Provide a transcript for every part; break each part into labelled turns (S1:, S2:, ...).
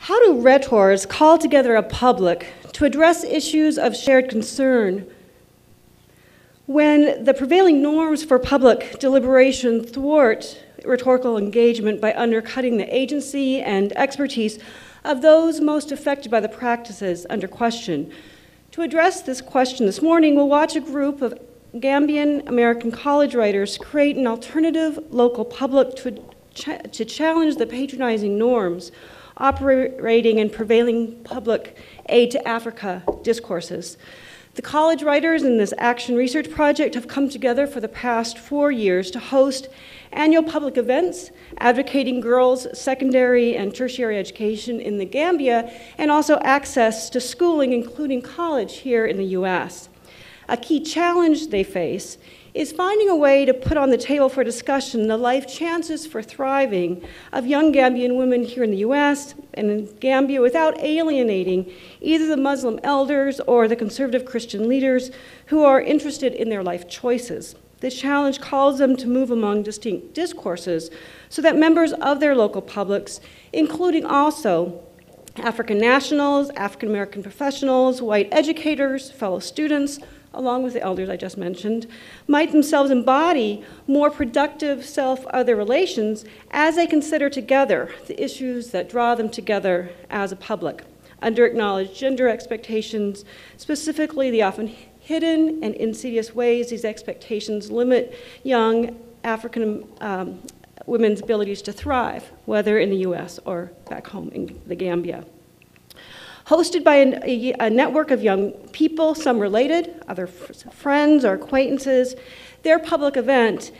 S1: How do rhetors call together a public to address issues of shared concern when the prevailing norms for public deliberation thwart rhetorical engagement by undercutting the agency and expertise of those most affected by the practices under question? To address this question this morning, we'll watch a group of Gambian-American college writers create an alternative local public to challenge the patronizing norms operating in prevailing public aid to Africa discourses. The college writers in this action research project have come together for the past 4 years to host annual public events advocating girls' secondary and tertiary education in the Gambia and also access to schooling, including college here in the US. A key challenge they face is finding a way to put on the table for discussion the life chances for thriving of young Gambian women here in the US and in Gambia without alienating either the Muslim elders or the conservative Christian leaders who are interested in their life choices. This challenge calls them to move among distinct discourses so that members of their local publics, including also African nationals, African American professionals, white educators, fellow students, along with the elders I just mentioned, might themselves embody more productive self-other relations as they consider together the issues that draw them together as a public, under acknowledged gender expectations, specifically the often hidden and insidious ways these expectations limit young African women's abilities to thrive, whether in the US or back home in the Gambia. Hosted by a network of young people, some related, other friends or acquaintances, their public event,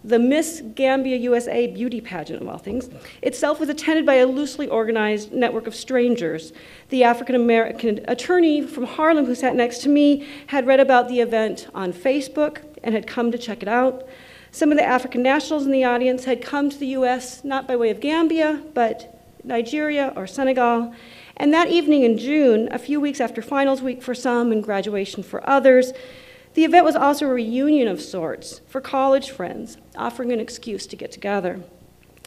S1: the Miss Gambia USA beauty pageant, of all things, itself was attended by a loosely organized network of strangers. The African-American attorney from Harlem who sat next to me had read about the event on Facebook and had come to check it out. Some of the African nationals in the audience had come to the US not by way of Gambia, but Nigeria or Senegal. And that evening in June, a few weeks after finals week for some and graduation for others, the event was also a reunion of sorts for college friends, offering an excuse to get together.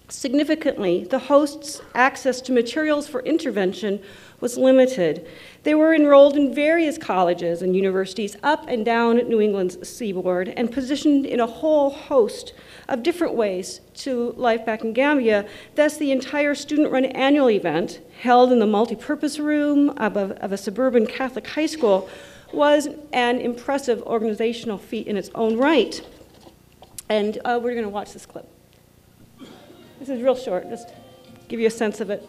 S1: Significantly, the hosts' access to materials for intervention was limited. They were enrolled in various colleges and universities up and down New England's seaboard and positioned in a whole host of different ways to life back in Gambia. Thus, the entire student-run annual event, held in the multi-purpose room of a suburban Catholic high school, was an impressive organizational feat in its own right. And we're going to watch this clip. This is real short, just to give you a sense of it.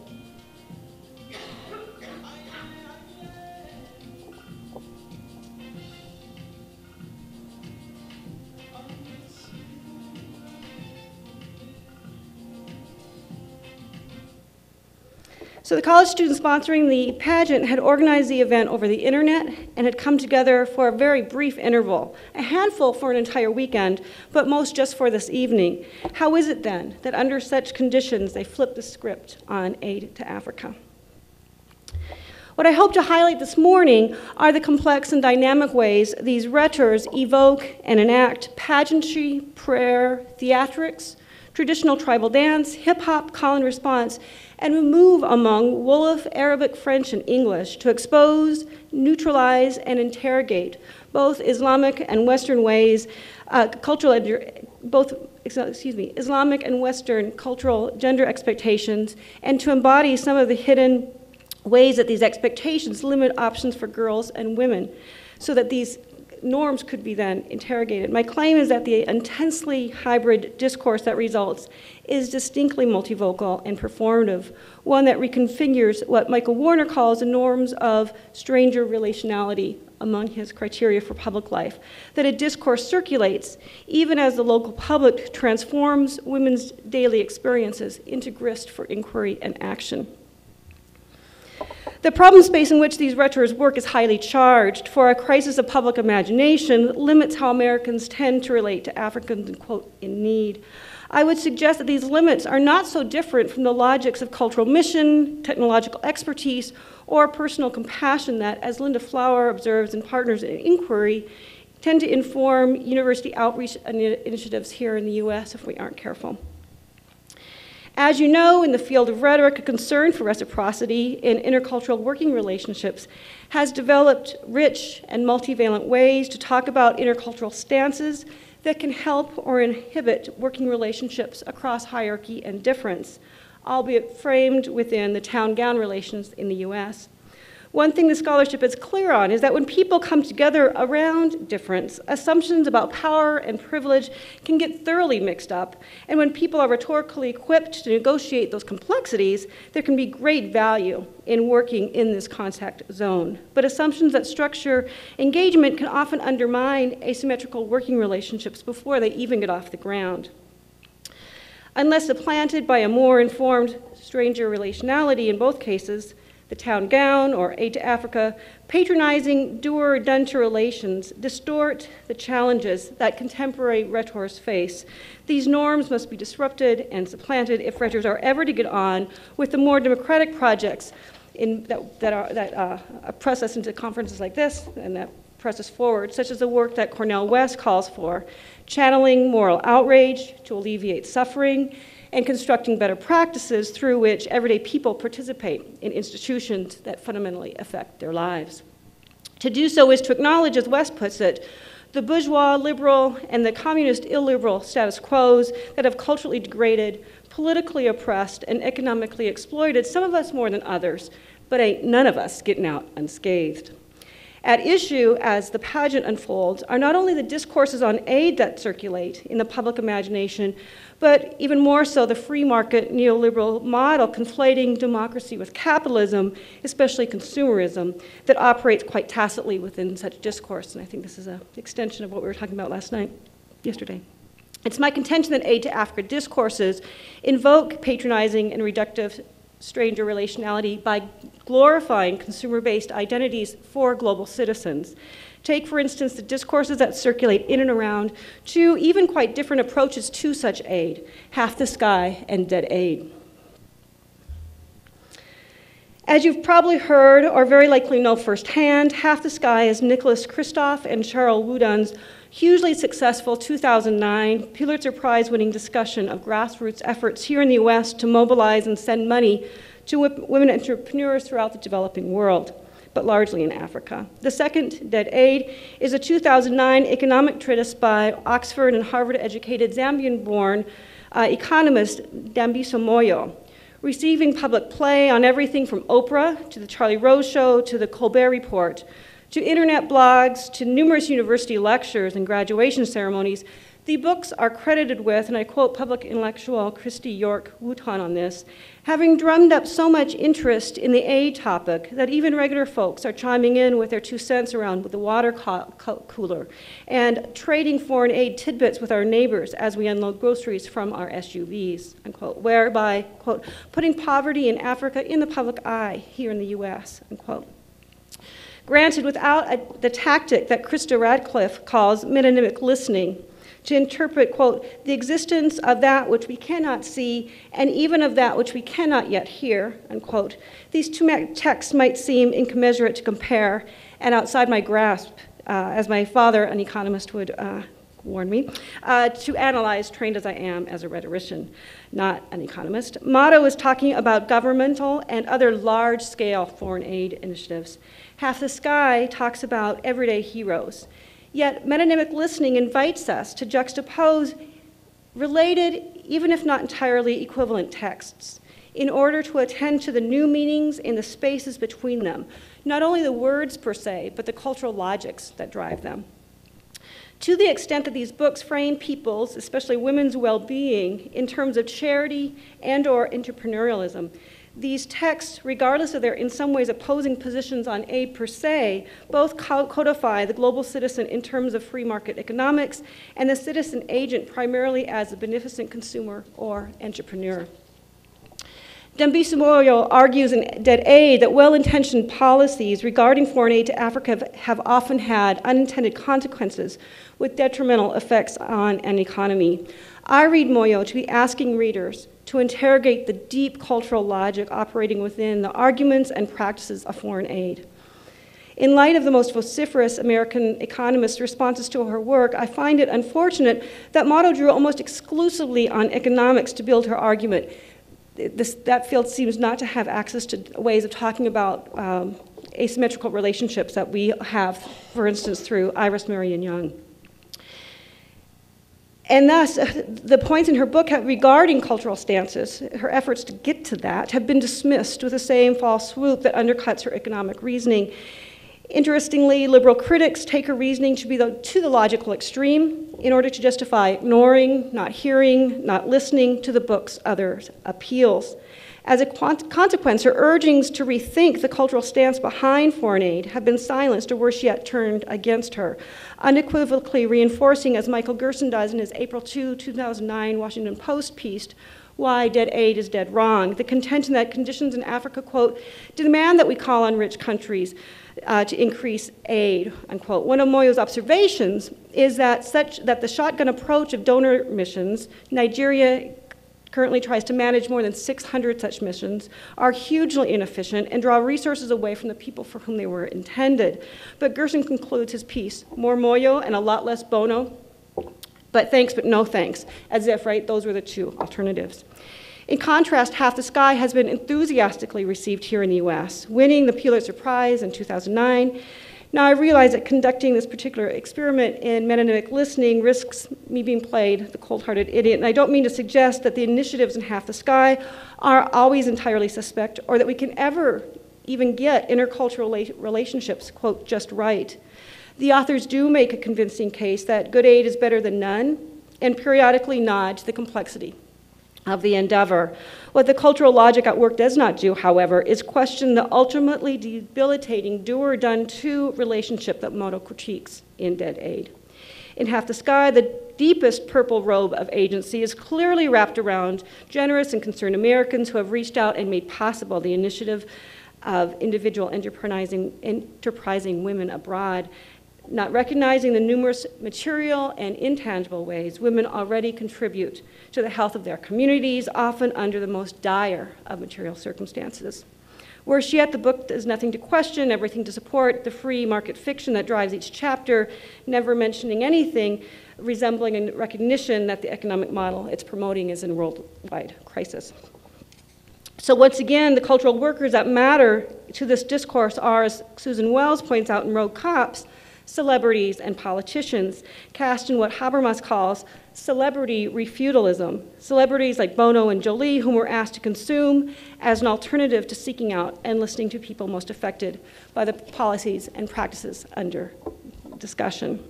S1: So the college students sponsoring the pageant had organized the event over the internet and had come together for a very brief interval, a handful for an entire weekend, but most just for this evening. How is it then that under such conditions they flipped the script on aid to Africa? What I hope to highlight this morning are the complex and dynamic ways these rhetors evoke and enact pageantry, prayer, theatrics, traditional tribal dance, hip-hop, call and response, and we move among Wolof, Arabic, French, and English to expose, neutralize, and interrogate both Islamic and Western ways, Islamic and Western cultural gender expectations, and to embody some of the hidden ways that these expectations limit options for girls and women, so that these norms could be then interrogated. My claim is that the intensely hybrid discourse that results is distinctly multivocal and performative, one that reconfigures what Michael Warner calls the norms of stranger relationality among his criteria for public life, that a discourse circulates even as the local public transforms women's daily experiences into grist for inquiry and action. The problem space in which these rhetors work is highly charged, for a crisis of public imagination limits how Americans tend to relate to Africans, quote, in need. I would suggest that these limits are not so different from the logics of cultural mission, technological expertise, or personal compassion that, as Linda Flower observes in Partners in Inquiry, tend to inform university outreach initiatives here in the US if we aren't careful. As you know, in the field of rhetoric, a concern for reciprocity in intercultural working relationships has developed rich and multivalent ways to talk about intercultural stances that can help or inhibit working relationships across hierarchy and difference, albeit framed within the town-gown relations in the US. One thing the scholarship is clear on is that when people come together around difference, assumptions about power and privilege can get thoroughly mixed up. And when people are rhetorically equipped to negotiate those complexities, there can be great value in working in this contact zone. But assumptions that structure engagement can often undermine asymmetrical working relationships before they even get off the ground. Unless supplanted by a more informed stranger relationality in both cases, the town gown or aid to Africa, patronizing doer done-to relations distort the challenges that contemporary rhetors face. These norms must be disrupted and supplanted if rhetors are ever to get on with the more democratic projects that press us into conferences like this and that press us forward, such as the work that Cornel West calls for, channeling moral outrage to alleviate suffering, and constructing better practices through which everyday people participate in institutions that fundamentally affect their lives. To do so is to acknowledge, as West puts it, the bourgeois liberal and the communist illiberal status quos that have culturally degraded, politically oppressed, and economically exploited some of us more than others, but ain't none of us getting out unscathed. At issue, as the pageant unfolds, are not only the discourses on aid that circulate in the public imagination, but even more so the free market neoliberal model conflating democracy with capitalism, especially consumerism, that operates quite tacitly within such discourse. And I think this is an extension of what we were talking about yesterday. It's my contention that aid to Africa discourses invoke patronizing and reductive stranger relationality by glorifying consumer-based identities for global citizens. Take, for instance, the discourses that circulate in and around two even quite different approaches to such aid, half the sky and dead aid. As you've probably heard or very likely know firsthand, Half the Sky is Nicholas Kristof and Cheryl Woodan's hugely successful 2009 Pulitzer Prize-winning discussion of grassroots efforts here in the US to mobilize and send money to women entrepreneurs throughout the developing world, but largely in Africa. The second, Dead Aid, is a 2009 economic treatise by Oxford and Harvard-educated Zambian-born economist Dambiso Moyo, receiving public play on everything from Oprah to the Charlie Rose Show to the Colbert Report, to internet blogs, to numerous university lectures and graduation ceremonies. The books are credited with, and I quote public intellectual Christy York Wooton on this, having drummed up so much interest in the aid topic that even regular folks are chiming in with their 2 cents around with the water cooler and trading foreign aid tidbits with our neighbors as we unload groceries from our SUVs, unquote, whereby, quote, putting poverty in Africa in the public eye here in the US, unquote. Granted, without the tactic that Krista Radcliffe calls metonymic listening, to interpret, quote, the existence of that which we cannot see and even of that which we cannot yet hear, unquote. These two texts might seem incommensurate to compare and outside my grasp, as my father, an economist, would warn me, to analyze, trained as I am as a rhetorician, not an economist. Motto is talking about governmental and other large-scale foreign aid initiatives. Half the Sky talks about everyday heroes. Yet metonymic listening invites us to juxtapose related, even if not entirely equivalent texts, in order to attend to the new meanings in the spaces between them, not only the words per se, but the cultural logics that drive them. To the extent that these books frame people's, especially women's well-being, in terms of charity and or entrepreneurialism, these texts, regardless of their in some ways opposing positions on aid per se, both codify the global citizen in terms of free market economics and the citizen agent primarily as a beneficent consumer or entrepreneur. Dambiso Moyo argues in Dead Aid that well-intentioned policies regarding foreign aid to Africa have often had unintended consequences with detrimental effects on an economy. I read Moyo to be asking readers to interrogate the deep cultural logic operating within the arguments and practices of foreign aid. In light of the most vociferous American economists' responses to her work, I find it unfortunate that Motto drew almost exclusively on economics to build her argument, that field seems not to have access to ways of talking about asymmetrical relationships that we have, for instance, through Iris Marion Young. And thus, the points in her book regarding cultural stances, her efforts to get to that, have been dismissed with the same false swoop that undercuts her economic reasoning. Interestingly, liberal critics take her reasoning to the logical extreme in order to justify ignoring, not hearing, not listening to the book's other appeals. As a consequence, her urgings to rethink the cultural stance behind foreign aid have been silenced, or worse yet, turned against her, unequivocally reinforcing, as Michael Gerson does in his April 2, 2009 Washington Post piece, why dead aid is dead wrong. The contention that conditions in Africa, quote, demand that we call on rich countries to increase aid, unquote. One of Moyo's observations is that the shotgun approach of donor missions, Nigeria currently tries to manage more than 600 such missions, are hugely inefficient and draw resources away from the people for whom they were intended. But Gerson concludes his piece, more Moyo and a lot less Bono, but thanks but no thanks, as if, right, those were the two alternatives. In contrast, Half the Sky has been enthusiastically received here in the US, winning the Pulitzer Prize in 2009. Now, I realize that conducting this particular experiment in metonymic listening risks me being played the cold-hearted idiot, and I don't mean to suggest that the initiatives in Half the Sky are always entirely suspect, or that we can ever even get intercultural relationships, quote, just right. The authors do make a convincing case that good aid is better than none, and periodically nod to the complexity of the endeavor. What the cultural logic at work does not do, however, is question the ultimately debilitating do-or-done-to relationship that Moyo critiques in Dead Aid. In Half the Sky, the deepest purple robe of agency is clearly wrapped around generous and concerned Americans who have reached out and made possible the initiative of individual enterprising women abroad, not recognizing the numerous material and intangible ways women already contribute to the health of their communities, often under the most dire of material circumstances. Worse yet, the book does nothing to question, everything to support the free market fiction that drives each chapter, never mentioning anything resembling a recognition that the economic model it's promoting is in worldwide crisis. So once again, the cultural workers that matter to this discourse are, as Susan Wells points out in Rogue Cops, celebrities and politicians, cast in what Habermas calls celebrity refutalism. Celebrities like Bono and Jolie, whom we're asked to consume as an alternative to seeking out and listening to people most affected by the policies and practices under discussion.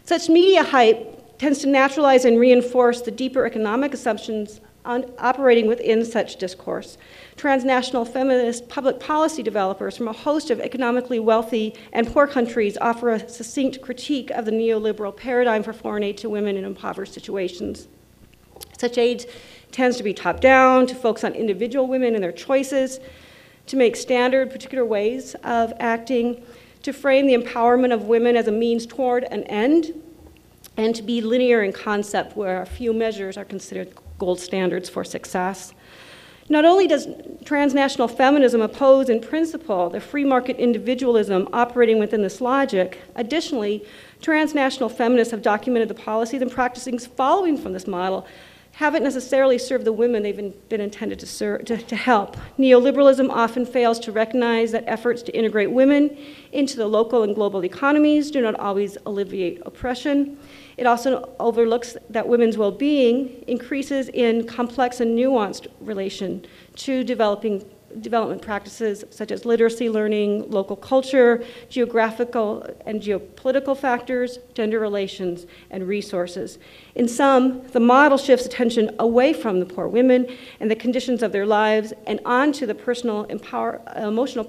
S1: Such media hype tends to naturalize and reinforce the deeper economic assumptions operating within such discourse. Transnational feminist public policy developers from a host of economically wealthy and poor countries offer a succinct critique of the neoliberal paradigm for foreign aid to women in impoverished situations. Such aid tends to be top-down, to focus on individual women and their choices, to make standard particular ways of acting, to frame the empowerment of women as a means toward an end, and to be linear in concept where a few measures are considered gold standards for success. Not only does transnational feminism oppose in principle the free market individualism operating within this logic, additionally, transnational feminists have documented the policies and practices following from this model haven't necessarily served the women they've been intended to help. Neoliberalism often fails to recognize that efforts to integrate women into the local and global economies do not always alleviate oppression. It also overlooks that women's well-being increases in complex and nuanced relation to development practices such as literacy learning, local culture, geographical and geopolitical factors, gender relations, and resources. In sum, the model shifts attention away from the poor women and the conditions of their lives and onto the personal emotional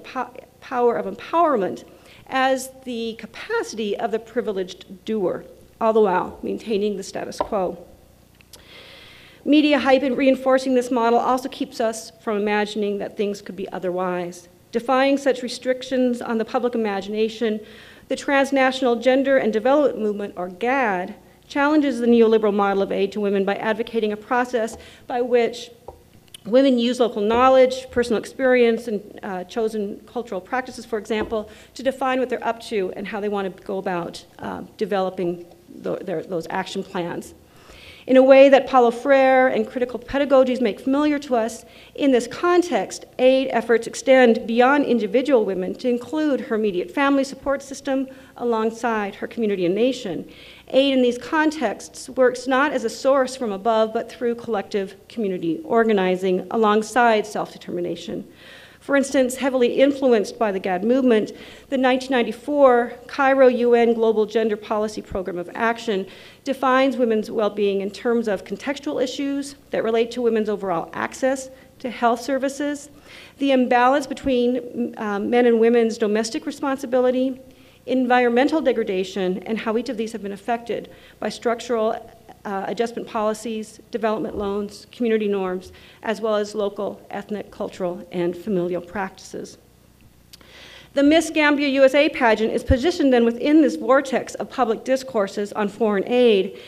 S1: power of empowerment as the capacity of the privileged doer, all the while maintaining the status quo. Media hype in reinforcing this model also keeps us from imagining that things could be otherwise. Defying such restrictions on the public imagination, the Transnational Gender and Development Movement, or GAD, challenges the neoliberal model of aid to women by advocating a process by which women use local knowledge, personal experience, and chosen cultural practices, for example, to define what they're up to and how they want to go about developing those action plans. In a way that Paulo Freire and critical pedagogies make familiar to us, in this context, aid efforts extend beyond individual women to include her immediate family support system alongside her community and nation. Aid in these contexts works not as a source from above, but through collective community organizing alongside self-determination. For instance, heavily influenced by the GAD movement, the 1994 Cairo UN Global Gender Policy Program of Action defines women's well-being in terms of contextual issues that relate to women's overall access to health services, the imbalance between men and women's domestic responsibility, environmental degradation, and how each of these have been affected by structural adjustment policies, development loans, community norms, as well as local, ethnic, cultural, and familial practices. The Miss Gambia USA pageant is positioned then within this vortex of public discourses on foreign aid.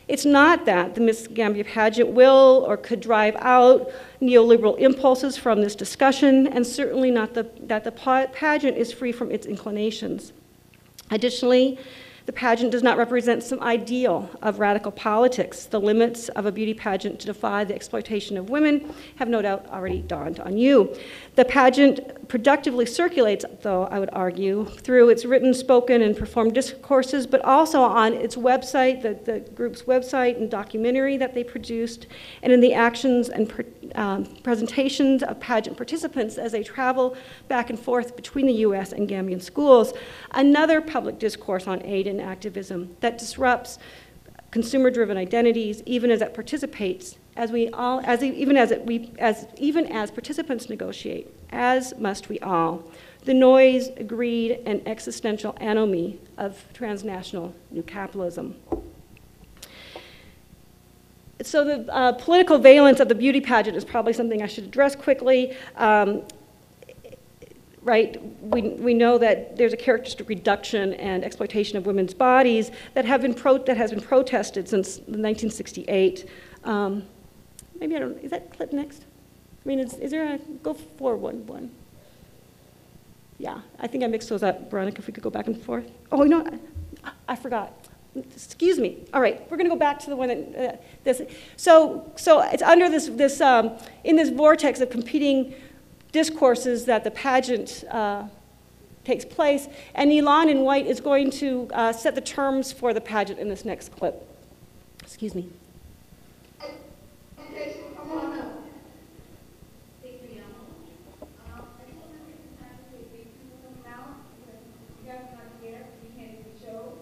S1: It's not that the Miss Gambia pageant will or could drive out neoliberal impulses from this discussion, and certainly not that the pageant is free from its inclinations. Additionally, the pageant does not represent some ideal of radical politics. The limits of a beauty pageant to defy the exploitation of women have no doubt already dawned on you. The pageant productively circulates, though, I would argue, through its written, spoken, and performed discourses, but also on its website, the group's website and documentary that they produced, and in the actions and presentations of pageant participants as they travel back and forth between the US and Gambian schools. Another public discourse on aid and activism that disrupts consumer-driven identities, even as it participates, even as participants negotiate, as must we all. The noise, greed, and existential anomie of transnational new capitalism. So the political valence of the beauty pageant is probably something I should address quickly. Right, we know that there's a characteristic reduction and exploitation of women's bodies that has been protested since 1968. Maybe I don't. Is that clip next? I mean, is there a go forward one? Yeah, I think I mixed those up, Veronica. If we could go back and forth. Oh no, I forgot. Excuse me. All right, we're going to go back to the one that So it's under this in this vortex of competing discourses that the pageant takes place, and Elon in white is going to set the terms for the pageant in this next clip. Excuse me.
S2: Okay, so come on up. Thank you, I just want to take the time to thank people coming out, because you guys are not here, we can't do the show.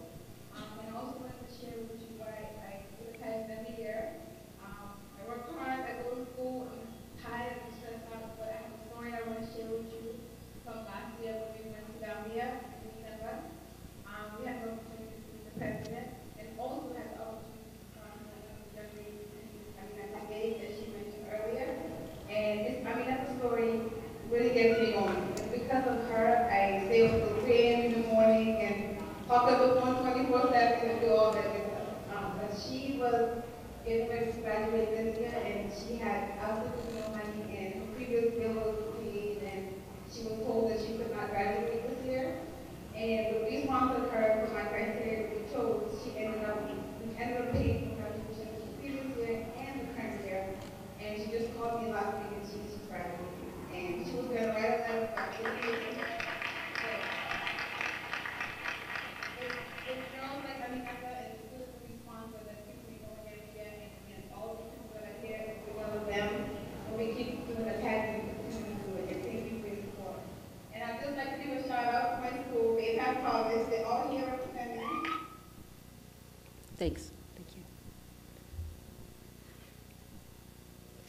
S2: And I also wanted to share with you why I did the pageant every year. I work hard, I go to school, I'm tired and stressed out, but I have a story I want to share with you from last year when we went to Gambia in December. We had the opportunity to meet the president, and also had the opportunity to meet the young lady, that she mentioned earlier. And that story really gets me going. And because of her, I stay up till 3 a.m. in the morning and talk up the phone 24/7 and do all that good stuff. But she was getting ready to graduate this year, and she had absolutely no money, and her previous bill was paid, and she was told that she could not graduate this year. And when we sponsored her for my criteria we chose, we ended up paying for graduation the previous year and the current year. And she just called me last week and she's graduating. And she was going to write a letter about 8 years ago. It's girls like Aminata and the students we sponsor that keep me going every year, and all the people that are here, and because of them, when we keep doing the pageant, we continue to do it. And thank you for your support. And I'd just like to give a shout out to my school, APAC College. They're all here representing me.
S1: Thanks. Thank you.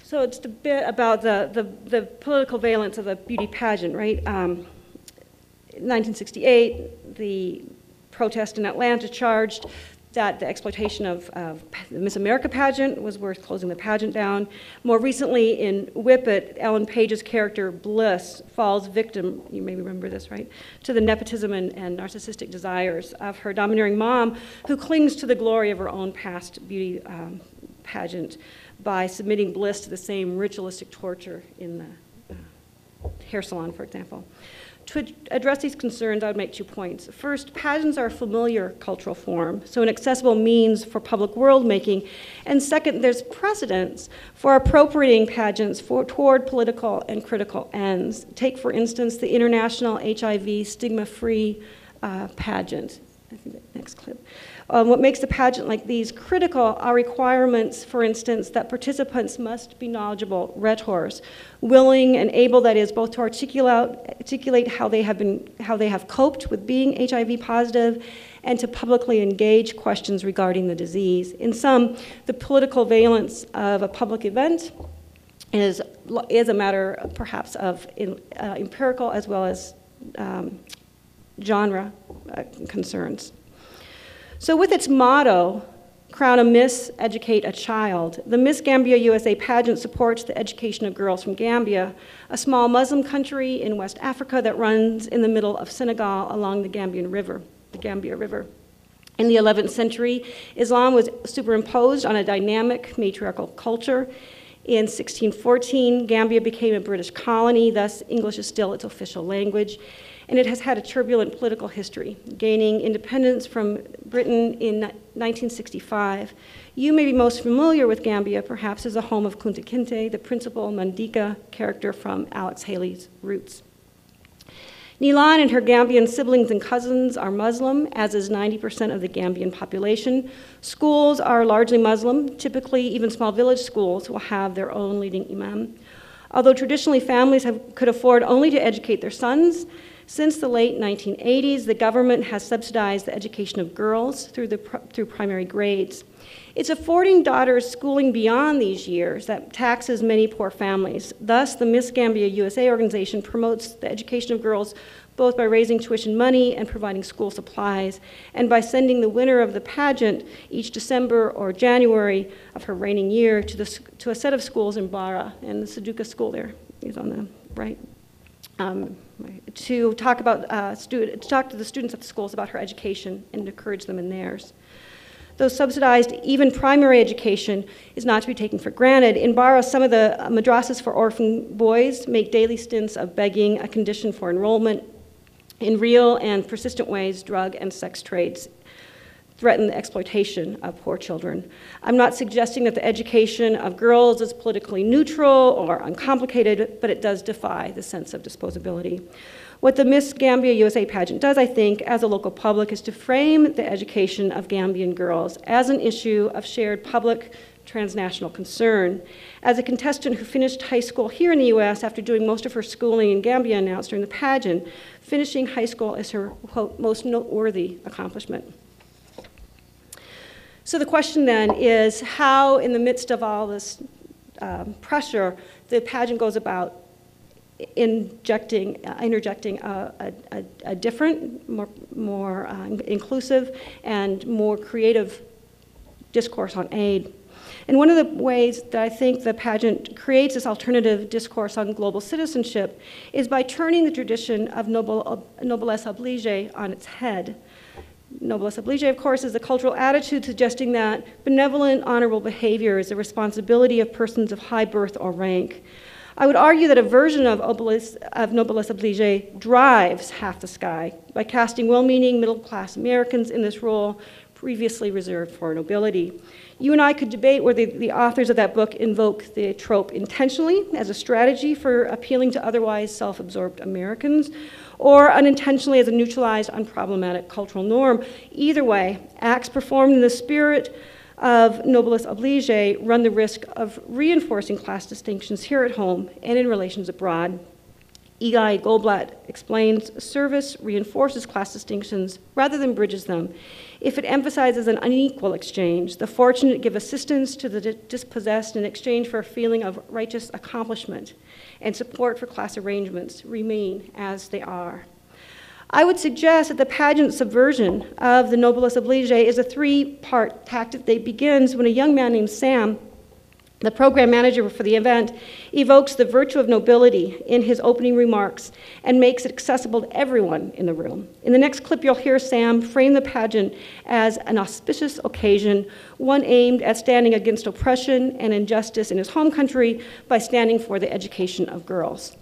S1: So it's a bit about the political valence of the beauty pageant, right? In 1968, the protest in Atlanta charged that the exploitation of the Miss America pageant was worth closing the pageant down. More recently in Whip It, Ellen Page's character Bliss falls victim, you may remember this, right, to the nepotism and narcissistic desires of her domineering mom, who clings to the glory of her own past beauty pageant by submitting Bliss to the same ritualistic torture in the hair salon, for example. To address these concerns, I would make 2 points. First, pageants are a familiar cultural form, so an accessible means for public world making. And second, there's precedence for appropriating pageants toward political and critical ends. Take, for instance, the International HIV Stigma-Free Pageant. I think that next clip. What makes the pageant like these critical are requirements, for instance, that participants must be knowledgeable rhetors, willing and able, that is, both to articulate how they have coped with being HIV positive, and to publicly engage questions regarding the disease. In sum, the political valence of a public event is a matter, perhaps, of empirical as well as genre concerns. So with its motto, Crown a Miss, Educate a Child, the Miss Gambia USA pageant supports the education of girls from Gambia, a small Muslim country in West Africa that runs in the middle of Senegal along the Gambia River. In the 11th century, Islam was superimposed on a dynamic matriarchal culture. In 1614, Gambia became a British colony, thus English is still its official language. And it has had a turbulent political history, gaining independence from Britain in 1965. You may be most familiar with Gambia, perhaps, as the home of Kunta Kinte, the principal Mandinka character from Alex Haley's Roots. Nilan and her Gambian siblings and cousins are Muslim, as is 90% of the Gambian population. Schools are largely Muslim. Typically, even small village schools will have their own leading imam. Although traditionally families could afford only to educate their sons, since the late 1980s, the government has subsidized the education of girls through primary grades. It's affording daughters schooling beyond these years that taxes many poor families. Thus, the Miss Gambia USA organization promotes the education of girls both by raising tuition money and providing school supplies, and by sending the winner of the pageant each December or January of her reigning year to a set of schools in Bara, and the Saduka school there is on the right. To talk to the students at the schools about her education and encourage them in theirs. Though subsidized, even primary education is not to be taken for granted. In Bara, some of the madrasas for orphan boys make daily stints of begging a condition for enrollment. In real and persistent ways, drug and sex trades threaten the exploitation of poor children. I'm not suggesting that the education of girls is politically neutral or uncomplicated, but it does defy the sense of disposability. What the Miss Gambia USA pageant does, I think, as a local public, is to frame the education of Gambian girls as an issue of shared public transnational concern. As a contestant who finished high school here in the US after doing most of her schooling in Gambia announced during the pageant, finishing high school is her, quote, most noteworthy accomplishment. So the question then is how, in the midst of all this pressure, the pageant goes about interjecting a different, more inclusive, and more creative discourse on aid. And one of the ways that I think the pageant creates this alternative discourse on global citizenship is by turning the tradition of noblesse oblige on its head. Noblesse oblige, of course, is a cultural attitude suggesting that benevolent, honorable behavior is the responsibility of persons of high birth or rank. I would argue that a version of noblesse oblige drives half the sky by casting well-meaning middle-class Americans in this role previously reserved for nobility. You and I could debate whether the authors of that book invoke the trope intentionally as a strategy for appealing to otherwise self-absorbed Americans, or unintentionally as a neutralized, unproblematic cultural norm. Either way, acts performed in the spirit of noblesse oblige run the risk of reinforcing class distinctions here at home and in relations abroad. Eli Goldblatt explains, service reinforces class distinctions rather than bridges them. If it emphasizes an unequal exchange, the fortunate give assistance to the dispossessed in exchange for a feeling of righteous accomplishment, and support for class arrangements remain as they are. I would suggest that the pageant subversion of the noblesse oblige is a three-part tactic that begins when a young man named Sam, the program manager for the event, evokes the virtue of nobility in his opening remarks and makes it accessible to everyone in the room. In the next clip, you'll hear Sam frame the pageant as an auspicious occasion, one aimed at standing against oppression and injustice in his home country by standing for the education of girls.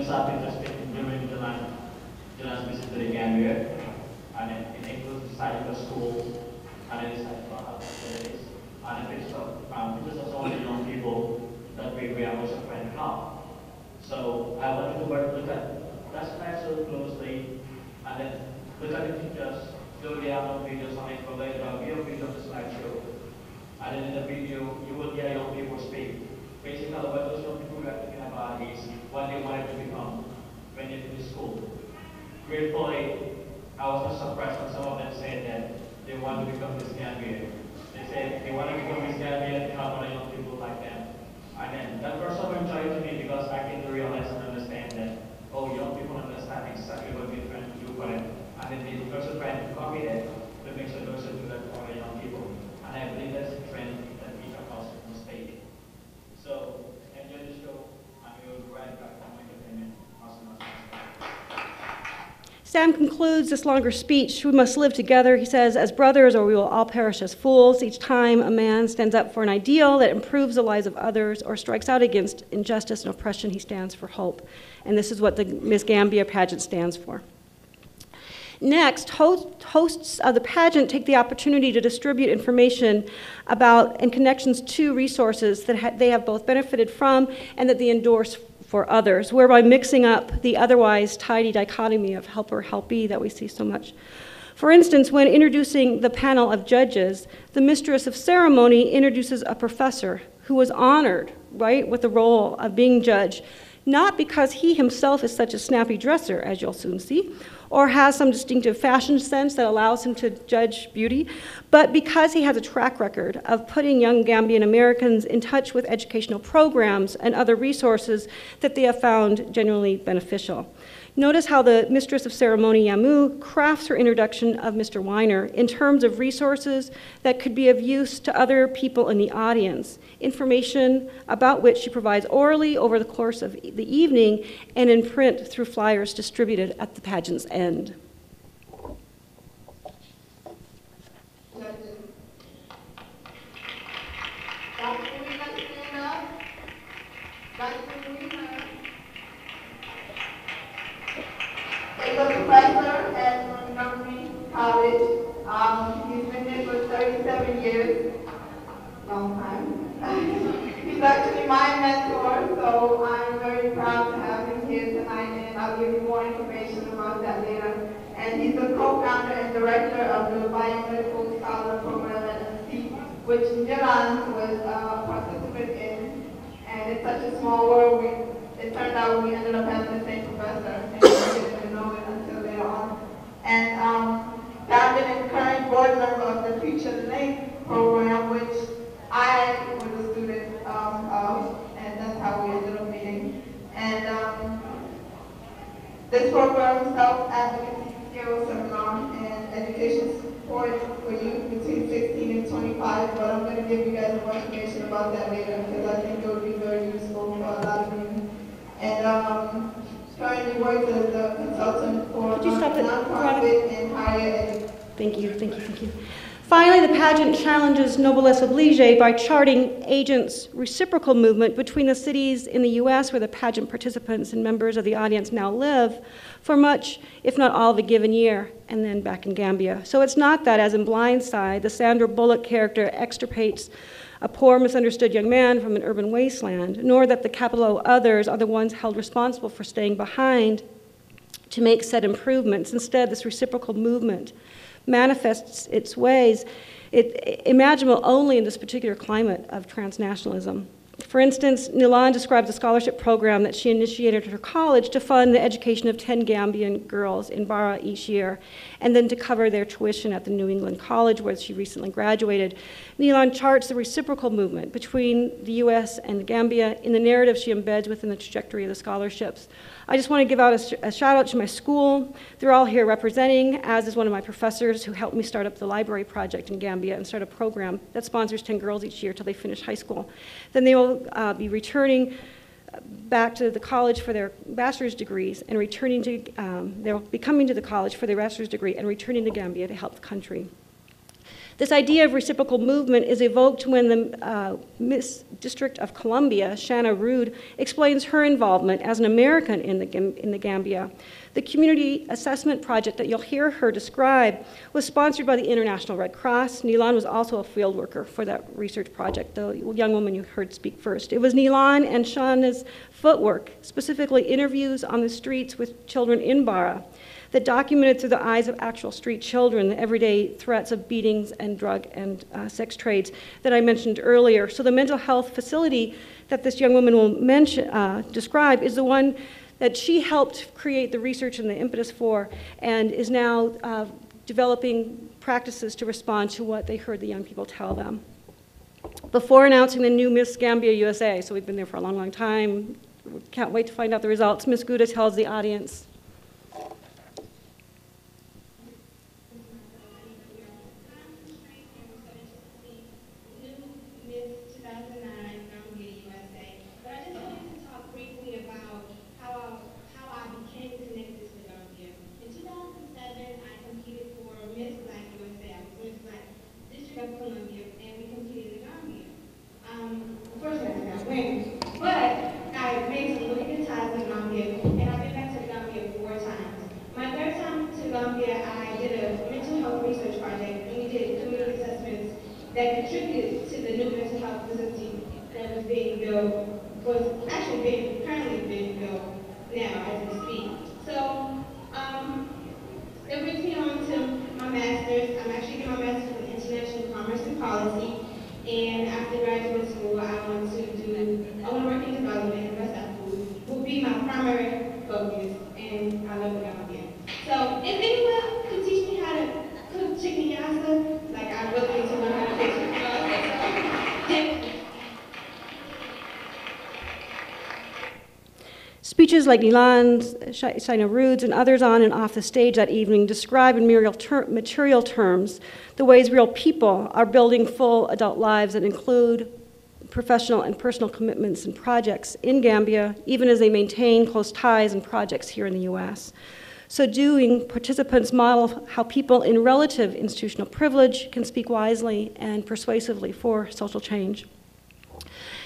S3: myself interested during Jalan's visit to the Gambia, and it includes the site of the schools, and it is health facilities, and it is pictures of some of the young people that we are also trying to help. So I wanted to look at that slide so closely, and then look at the pictures, do the videos on it for later, video of the slideshow. And then in the video, you will hear young people speak. Basically, what those young people are thinking about is what they wanted to become when they finish school. Gratefully, I was not surprised when some of them said that they want to become Miss Gambian. They said they want to become Miss Gambian to help other young people like them. And then that brought some joy to me because I came to realize and understand that, oh, young people understand exactly what we're trying to do for them. And then they're also trying to copy that to make sure they also do that for other young people. And I believe that's a trend that each of us must take. So, enjoy the show, and we will be right back on entertainment. Awesome.
S1: Sam concludes this longer speech. We must live together, he says, as brothers, or we will all perish as fools. Each time a man stands up for an ideal that improves the lives of others or strikes out against injustice and oppression, he stands for hope. And this is what the Miss Gambia pageant stands for. Next, hosts of the pageant take the opportunity to distribute information about and connections to resources that they have both benefited from and that they endorse for others, whereby mixing up the otherwise tidy dichotomy of helper-helpee that we see so much. For instance, when introducing the panel of judges, the mistress of ceremony introduces a professor who was honored, right, with the role of being judge, not because he himself is such a snappy dresser, as you'll soon see, or has some distinctive fashion sense that allows him to judge beauty, but because he has a track record of putting young Gambian-Americans in touch with educational programs and other resources that they have found genuinely beneficial. Notice how the mistress of ceremony, Yamu, crafts her introduction of Mr. Weiner in terms of resources that could be of use to other people in the audience, information about which she provides orally over the course of the evening and in print through flyers distributed at the pageant's end.
S2: He's a professor at Montgomery College. He's been there for 37 years. Long time. He's actually my mentor, so I'm very proud to have him here tonight, and I'll give you more information about that later. And he's the co-founder and director of the Biomedical Scholar Program at MSc, which Dylan was a participant in. And it's such a small world. It turned out we ended up having the same professor, and we didn't even know it until later on. And founded and current board member of the Future Link program, which I was a student of, and that's how we ended up meeting. And this program is self-advocacy skills seminar and education support for youth between 16 and 25, but I'm going to give you guys more information about that later because I think it would be very useful for a lot of you. And currently works as a consultant for nonprofit and higher education.
S1: Thank you, thank you, thank you. Finally, the pageant challenges noblesse oblige by charting Agent's reciprocal movement between the cities in the U.S. where the pageant participants and members of the audience now live for much, if not all, of a given year, and then back in Gambia. So it's not that, as in Blind Side, the Sandra Bullock character extirpates a poor, misunderstood young man from an urban wasteland, nor that the capital O others are the ones held responsible for staying behind to make said improvements. Instead, this reciprocal movement manifests its ways, imaginable only in this particular climate of transnationalism. For instance, Nilan describes a scholarship program that she initiated at her college to fund the education of 10 Gambian girls in Bara each year, and then to cover their tuition at the New England College where she recently graduated. Nilan charts the reciprocal movement between the US and Gambia in the narrative she embeds within the trajectory of the scholarships. I just want to give out a shout out to my school. They're all here representing, as is one of my professors who helped me start up the library project in Gambia and start a program that sponsors 10 girls each year till they finish high school. Then they will be returning back to the college for their bachelor's degrees and returning to, they'll be coming to the college for their bachelor's degree and returning to Gambia to help the country. This idea of reciprocal movement is evoked when the Miss District of Columbia, Shanna Rood, explains her involvement as an American in the Gambia. The community assessment project that you'll hear her describe was sponsored by the International Red Cross. Nilan was also a field worker for that research project, the young woman you heard speak first. It was Nilan and Shanna's footwork, specifically interviews on the streets with children in Bara, that documented through the eyes of actual street children the everyday threats of beatings and drug and sex trades that I mentioned earlier. So the mental health facility that this young woman will describe is the one that she helped create the research and the impetus for, and is now developing practices to respond to what they heard the young people tell them. Before announcing the new Miss Gambia USA, so we've been there for a long, long time, can't wait to find out the results, Ms. Gouda tells the audience.
S2: That contributed to the new mental health facility that was being built, currently being built now as we speak. So that brings me on to my master's. I'm actually getting my master's in international commerce and policy. And after graduate school, I want to work in development, and West Africa will be my primary focus, and I love the Gambia. So if anyone could teach me how to cook chicken yassa, like I really need to learn how to cook chicken yassa.
S1: Speeches like Nilan's, Shaina Rood's, and others on and off the stage that evening describe in material terms the ways real people are building full adult lives that include professional and personal commitments and projects in Gambia, even as they maintain close ties and projects here in the US. So doing, participants model how people in relative institutional privilege can speak wisely and persuasively for social change.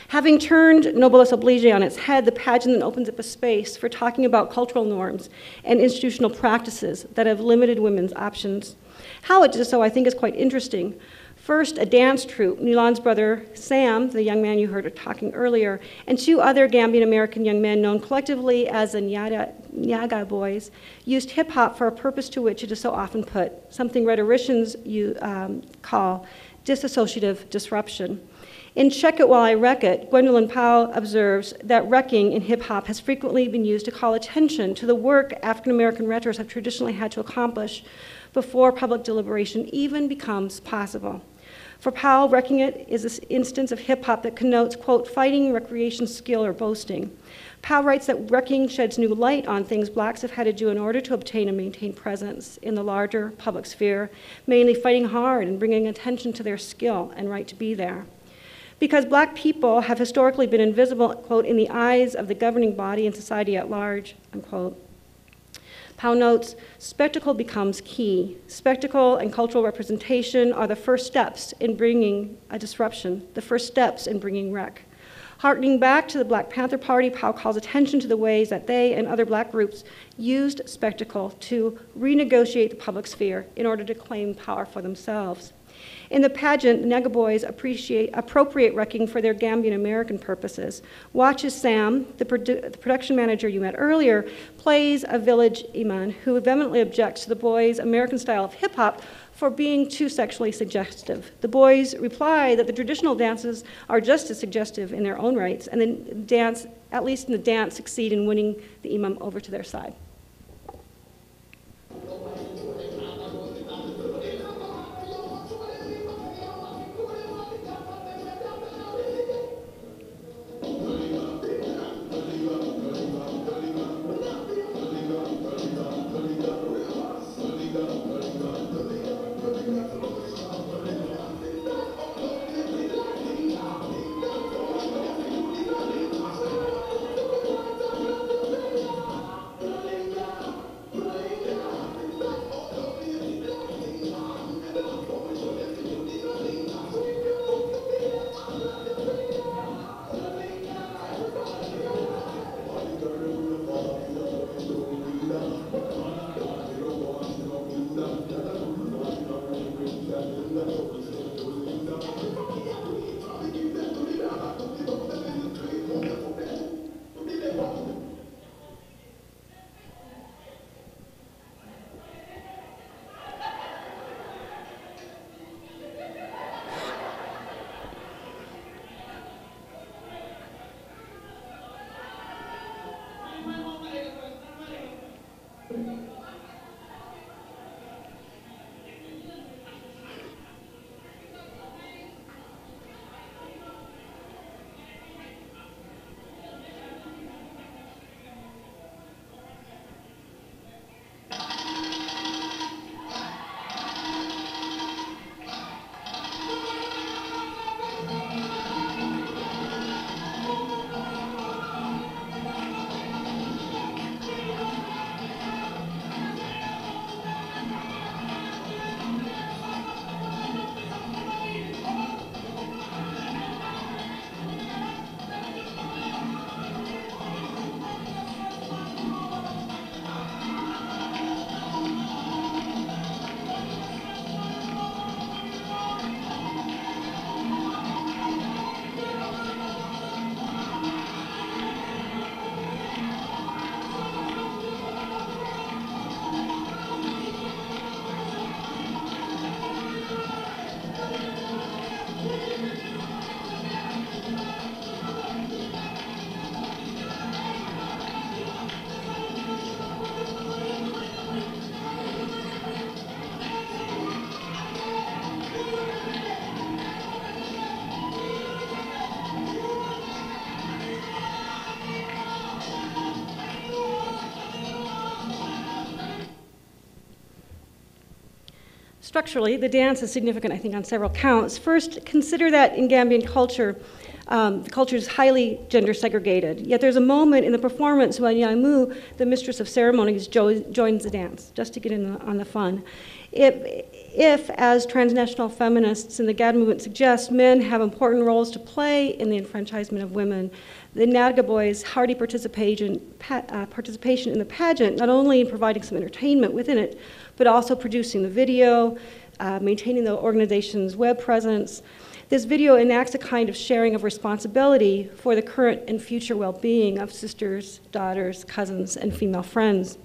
S1: Having turned noblesse oblige on its head, the pageant then opens up a space for talking about cultural norms and institutional practices that have limited women's options. How it does so, I think, is quite interesting. First, a dance troupe, Nilan's brother Sam, the young man you heard talking earlier, and two other Gambian-American young men known collectively as the Nyaga Boys, used hip-hop for a purpose to which it is so often put, something rhetoricians call disassociative disruption. In Check It While I Wreck It, Gwendolyn Powell observes that wrecking in hip-hop has frequently been used to call attention to the work African-American rhetorists have traditionally had to accomplish before public deliberation even becomes possible. For Powell, wrecking it is an instance of hip-hop that connotes, quote, fighting, recreation, skill, or boasting. Powell writes that wrecking sheds new light on things blacks have had to do in order to obtain and maintain presence in the larger public sphere, mainly fighting hard and bringing attention to their skill and right to be there. Because black people have historically been invisible, quote, in the eyes of the governing body and society at large, unquote. Powell notes, spectacle becomes key. Spectacle and cultural representation are the first steps in bringing a disruption, the first steps in bringing wreck. Harkening back to the Black Panther Party, Powell calls attention to the ways that they and other black groups used spectacle to renegotiate the public sphere in order to claim power for themselves. In the pageant, the Nega Boys appropriate wrecking for their Gambian-American purposes. Watch as Sam, the production manager you met earlier, plays a village imam who vehemently objects to the boys' American style of hip-hop for being too sexually suggestive. The boys reply that the traditional dances are just as suggestive in their own rights, and then dance, at least in the dance, succeed in winning the imam over to their side. Structurally, the dance is significant, I think, on several counts. First, consider that in Gambian culture, the culture is highly gender segregated. Yet there's a moment in the performance when Yaimu, the mistress of ceremonies, joins the dance, just to get in on the fun. If, as transnational feminists in the GAD movement suggest, men have important roles to play in the enfranchisement of women, the Naga boys' hearty participation in the pageant, not only in providing some entertainment within it, but also producing the video, maintaining the organization's web presence. This video enacts a kind of sharing of responsibility for the current and future well-being of sisters, daughters, cousins, and female friends.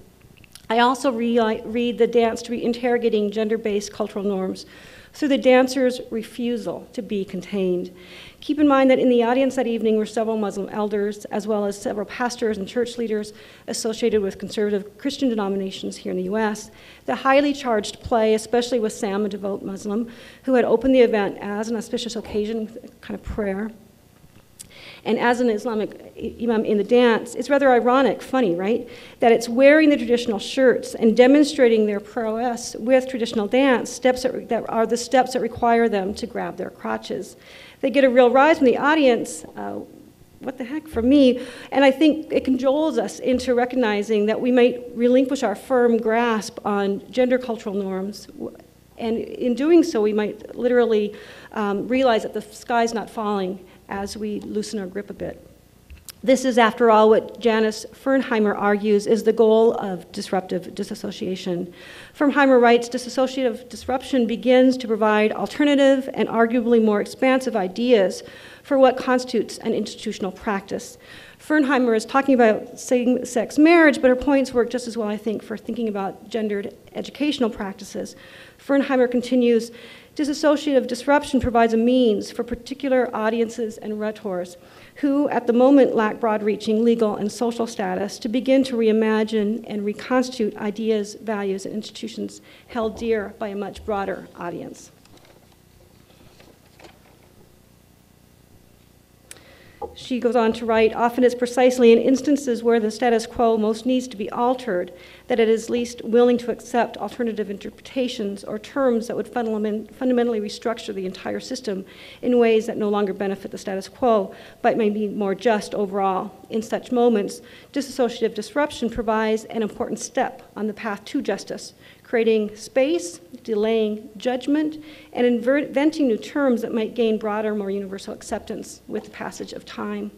S1: I also read the dance to be interrogating gender-based cultural norms through the dancers' refusal to be contained. Keep in mind that in the audience that evening were several Muslim elders, as well as several pastors and church leaders associated with conservative Christian denominations here in the US. The highly charged play, especially with Sam, a devout Muslim, who had opened the event as an auspicious occasion with kind of prayer, and as an Islamic imam in the dance, it's rather ironic, funny, right? That it's wearing the traditional shirts and demonstrating their prowess with traditional dance, steps that are the steps that require them to grab their crotches. They get a real rise from the audience, what the heck, from me, and I think it cajoles us into recognizing that we might relinquish our firm grasp on gender cultural norms, and in doing so, we might literally realize that the sky's not falling as we loosen our grip a bit. This is, after all, what Janice Fernheimer argues is the goal of disruptive disassociation. Fernheimer writes, dissociative disruption begins to provide alternative and arguably more expansive ideas for what constitutes an institutional practice. Fernheimer is talking about same-sex marriage, but her points work just as well, I think, for thinking about gendered educational practices. Fernheimer continues, disassociative disruption provides a means for particular audiences and rhetors who at the moment lack broad-reaching legal and social status to begin to reimagine and reconstitute ideas, values, and institutions held dear by a much broader audience. She goes on to write, often it's precisely in instances where the status quo most needs to be altered that it is least willing to accept alternative interpretations or terms that would fundamentally restructure the entire system in ways that no longer benefit the status quo, but may be more just overall. In such moments, disassociative disruption provides an important step on the path to justice, creating space, delaying judgment, and inventing new terms that might gain broader, more universal acceptance with the passage of time.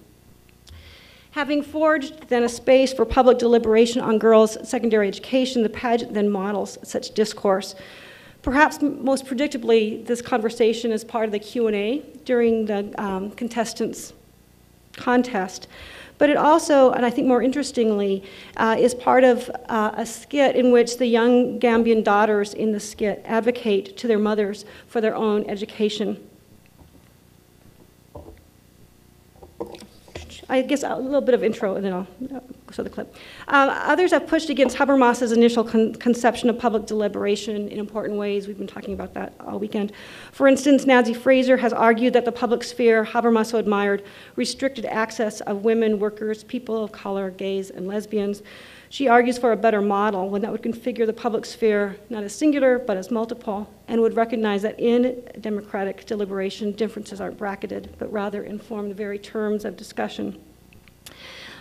S1: Having forged then a space for public deliberation on girls' secondary education, the pageant then models such discourse. Perhaps most predictably, this conversation is part of the Q&A during the contestants' contest. But it also, and I think more interestingly, is part of a skit in which the young Gambian daughters in the skit advocate to their mothers for their own education. I guess a little bit of intro, and then I'll show the clip. Others have pushed against Habermas's initial conception of public deliberation in important ways. We've been talking about that all weekend. For instance, Nancy Fraser has argued that the public sphere Habermas so admired restricted access of women, workers, people of color, gays, and lesbians. She argues for a better model, one that would configure the public sphere not as singular, but as multiple, and would recognize that in democratic deliberation, differences aren't bracketed, but rather inform the very terms of discussion.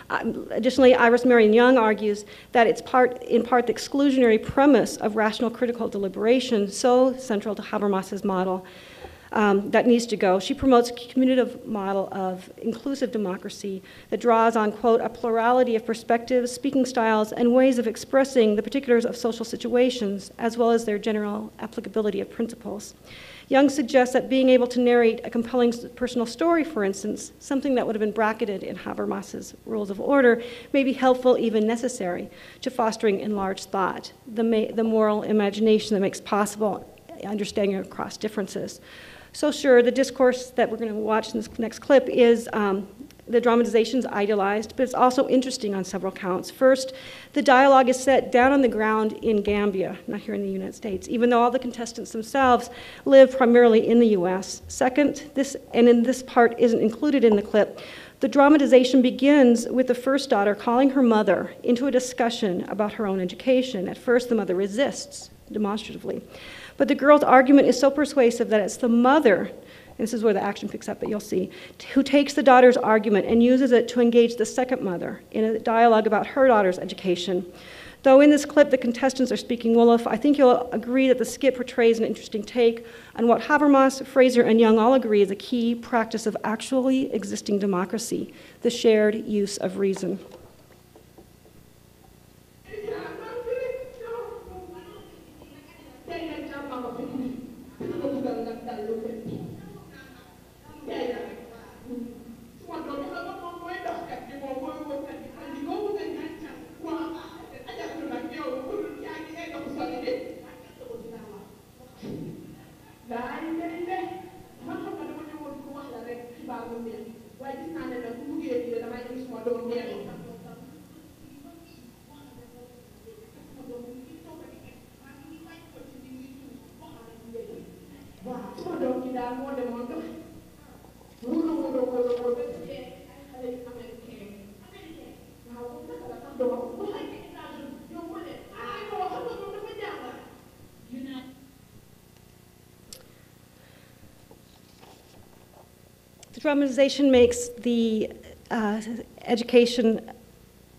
S1: Additionally, Iris Marion Young argues that it's in part the exclusionary premise of rational critical deliberation, so central to Habermas's model, that needs to go. She promotes a communicative model of inclusive democracy that draws on, quote, a plurality of perspectives, speaking styles, and ways of expressing the particulars of social situations, as well as their general applicability of principles. Young suggests that being able to narrate a compelling personal story, for instance, something that would have been bracketed in Habermas's rules of order, may be helpful, even necessary, to fostering enlarged thought, the moral imagination that makes possible understanding across differences. So sure, the discourse that we're going to watch in this next clip is the dramatization's idealized, but it's also interesting on several counts. First, the dialogue is set down on the ground in Gambia, not here in the United States, even though all the contestants themselves live primarily in the US. Second, and this part isn't included in the clip, the dramatization begins with the first daughter calling her mother into a discussion about her own education. At first, the mother resists demonstratively. But the girl's argument is so persuasive that it's the mother, and this is where the action picks up, but you'll see, who takes the daughter's argument and uses it to engage the second mother in a dialogue about her daughter's education. Though in this clip the contestants are speaking Wolof, I think you'll agree that the skit portrays an interesting take on what Habermas, Fraser, and Young all agree is a key practice of actually existing democracy, the shared use of reason. The dramatization makes the education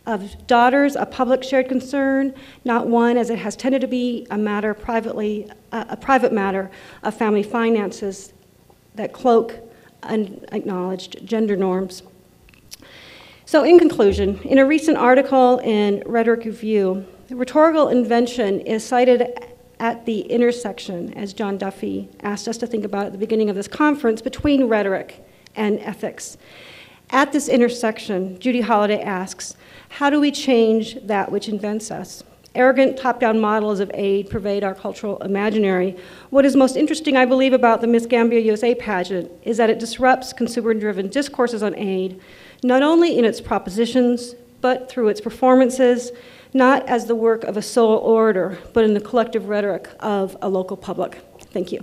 S1: of daughters a public shared concern, not one, as it has tended to be, a matter a private matter of family finances that cloak unacknowledged gender norms. So in conclusion, in a recent article in Rhetoric Review, rhetorical invention is cited at the intersection, as John Duffy asked us to think about at the beginning of this conference, between rhetoric and ethics. At this intersection, Judy Holliday asks, how do we change that which invents us? Arrogant top-down models of aid pervade our cultural imaginary. What is most interesting, I believe, about the Miss Gambia USA pageant is that it disrupts consumer-driven discourses on aid, not only in its propositions, but through its performances, not as the work of a sole orator, but in the collective rhetoric of a local public. Thank you.